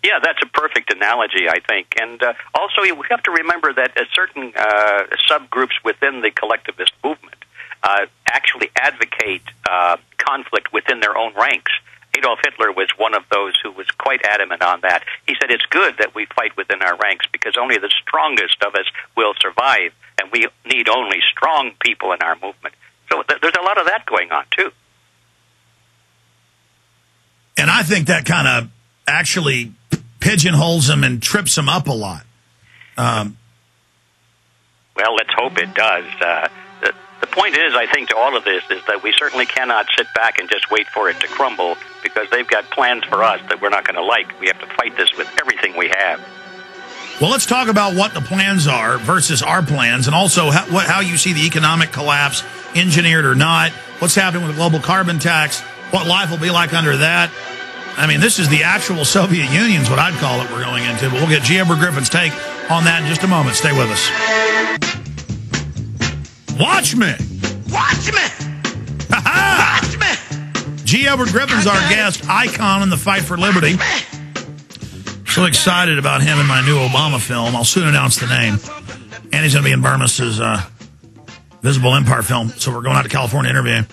Yeah, that's a perfect analogy, I think. And also, we have to remember that certain subgroups within the collectivist movement actually advocate conflict within their own ranks. Adolf Hitler was one of those who was quite adamant on that. He said it's good that we fight within our ranks because only the strongest of us will survive, and we need only strong people in our movement. So there's a lot of that going on, too. And I think that kind of actually pigeonholes them and trips them up a lot. Well, let's hope it does. The point is, I think, to all of this is that we certainly cannot sit back and just wait for it to crumble because they've got plans for us that we're not going to like. We have to fight this with everything we have. Well, let's talk about what the plans are versus our plans, and also how you see the economic collapse, engineered or not, what's happening with the global carbon tax, what life will be like under that. I mean, this is the actual Soviet Union is what I'd call it we're going into, but we'll get G. Edward Griffin's take on that in just a moment. Stay with us. Watch me! Watch me! Ha-ha! Watch me! G. Edward Griffin's our guest, icon in the fight for liberty. So excited about him in my new Obama film. I'll soon announce the name. And he's going to be in Burma's Visible Empire film. So we're going out to California to interview.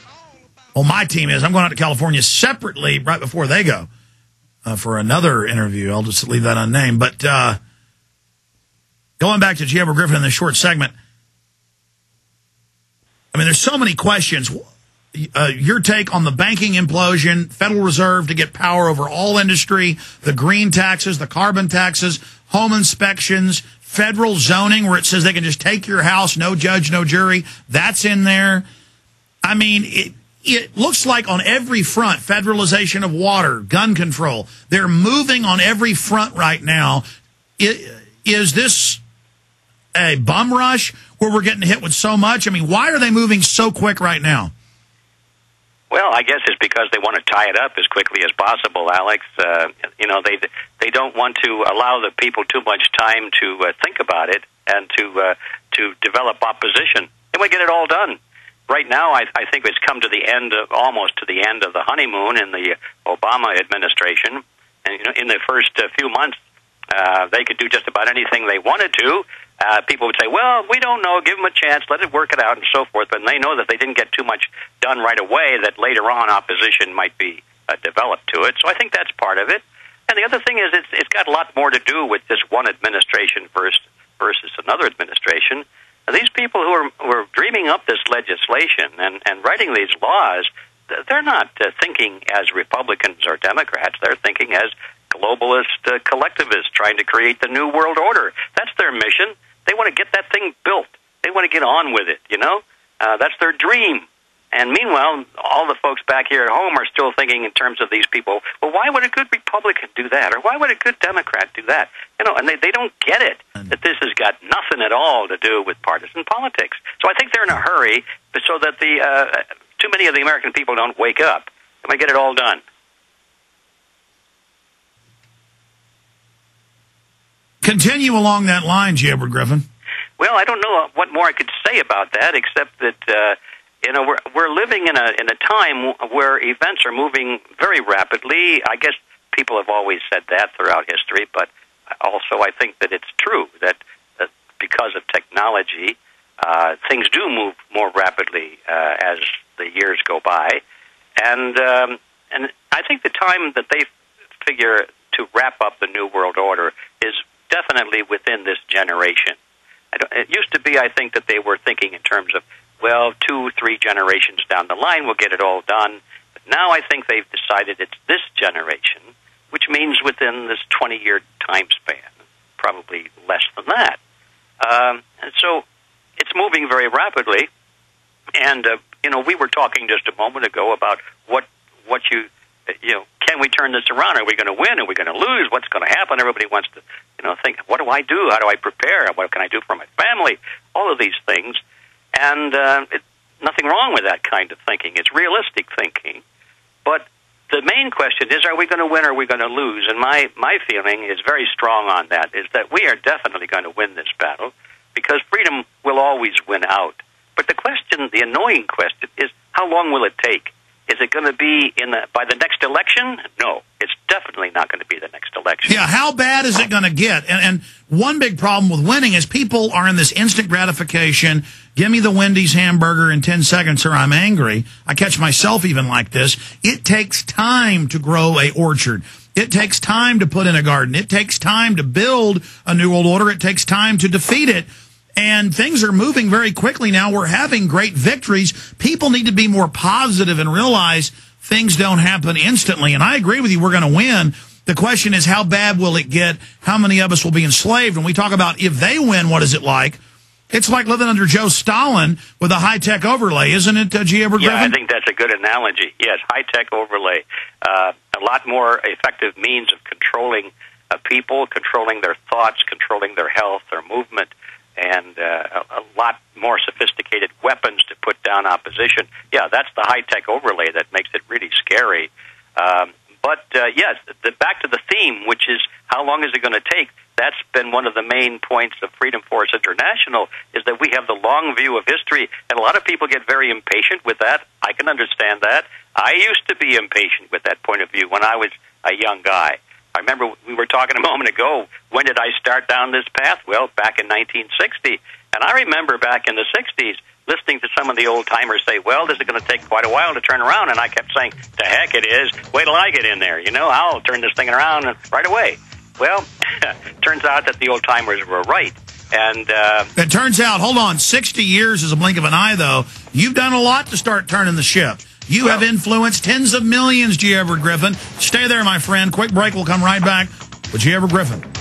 Well, my team is. I'm going out to California separately right before they go for another interview. I'll just leave that unnamed. But going back to G. Edward Griffin in this short segment, I mean, there's so many questions. Your take on the banking implosion, Federal Reserve to get power over all industry, the green taxes, the carbon taxes, home inspections, federal zoning where it says they can just take your house, no judge, no jury. That's in there. I mean, it looks like on every front, federalization of water, gun control, they're moving on every front right now. Is this a bum rush where we're getting hit with so much? I mean, why are they moving so quick right now? Well, I guess it's because they want to tie it up as quickly as possible, Alex. They don't want to allow the people too much time to think about it and to develop opposition. They want to get it all done. Right now, I think it's come to the end of almost to the end of the honeymoon in the Obama administration. And in the first few months, they could do just about anything they wanted to. People would say, well, we don't know, give them a chance, let it work it out, and so forth. But they know that they didn't get too much done right away, that later on opposition might be developed to it. So I think that's part of it. And the other thing is it's got a lot more to do with this one administration versus another administration. And these people who are dreaming up this legislation and writing these laws, they're not thinking as Republicans or Democrats. They're thinking as globalist collectivists trying to create the new world order. That's their mission. They want to get that thing built. They want to get on with it, That's their dream. And meanwhile, all the folks back here at home are still thinking in terms of these people, well, why would a good Republican do that? Or why would a good Democrat do that? And they don't get it, that this has got nothing at all to do with partisan politics. So I think they're in a hurry so that too many of the American people don't wake up and we get it all done. Continue along that line, G. Edward Griffin. Well, I don't know what more I could say about that, except that we're living in a time where events are moving very rapidly. I guess people have always said that throughout history, but also I think that it's true that because of technology, things do move more rapidly as the years go by, and I think the time that they figure to wrap up the New World Order is definitely within this generation. It used to be, I think, that they were thinking in terms of, well, 2-3 generations down the line, we'll get it all done. But now I think they've decided it's this generation, which means within this 20-year time span, probably less than that. And so it's moving very rapidly. And, we were talking just a moment ago about can we turn this around? Are we going to win? Are we going to lose? What's going to happen? Everybody wants to, think, what do I do? How do I prepare? What can I do for my family? All of these things. And nothing wrong with that kind of thinking. It's realistic thinking. But the main question is, are we going to win or are we going to lose? And my feeling is very strong on that, is that we are definitely going to win this battle because freedom will always win out. But the annoying question is, how long will it take? Is it going to be by the next election? No, it's definitely not going to be the next election. Yeah, how bad is it going to get? And one big problem with winning is people are in this instant gratification. Give me the Wendy's hamburger in 10 seconds or I'm angry. I catch myself even like this. It takes time to grow a orchard. It takes time to put in a garden. It takes time to build a new world order. It takes time to defeat it. And things are moving very quickly now. We're having great victories. People need to be more positive and realize things don't happen instantly. And I agree with you, we're going to win. The question is, how bad will it get? How many of us will be enslaved? When we talk about if they win, what is it like? It's like living under Joe Stalin with a high-tech overlay, isn't it, G. Edward Griffin? Yeah, I think that's a good analogy. Yes, high-tech overlay. A lot more effective means of controlling people, controlling their thoughts, controlling their health, their movement, and a lot more sophisticated weapons to put down opposition. Yeah, that's the high-tech overlay that makes it really scary. Yes, back to the theme, which is how long is it going to take? That's been one of the main points of Freedom Force International, is that we have the long view of history, and a lot of people get very impatient with that. I can understand that. I used to be impatient with that point of view when I was a young guy. I remember we were talking a moment ago, when did I start down this path? Well, back in 1960. And I remember back in the 60s listening to some of the old-timers say, well, this is going to take quite a while to turn around. And I kept saying, the heck it is. Wait till I get in there. I'll turn this thing around right away. Well, turns out that the old-timers were right. And it turns out, hold on, 60 years is a blink of an eye, though. You've done a lot to start turning the ship. You have influenced tens of millions, G. Edward Griffin. Stay there, my friend. Quick break. We'll come right back with G. Edward Griffin.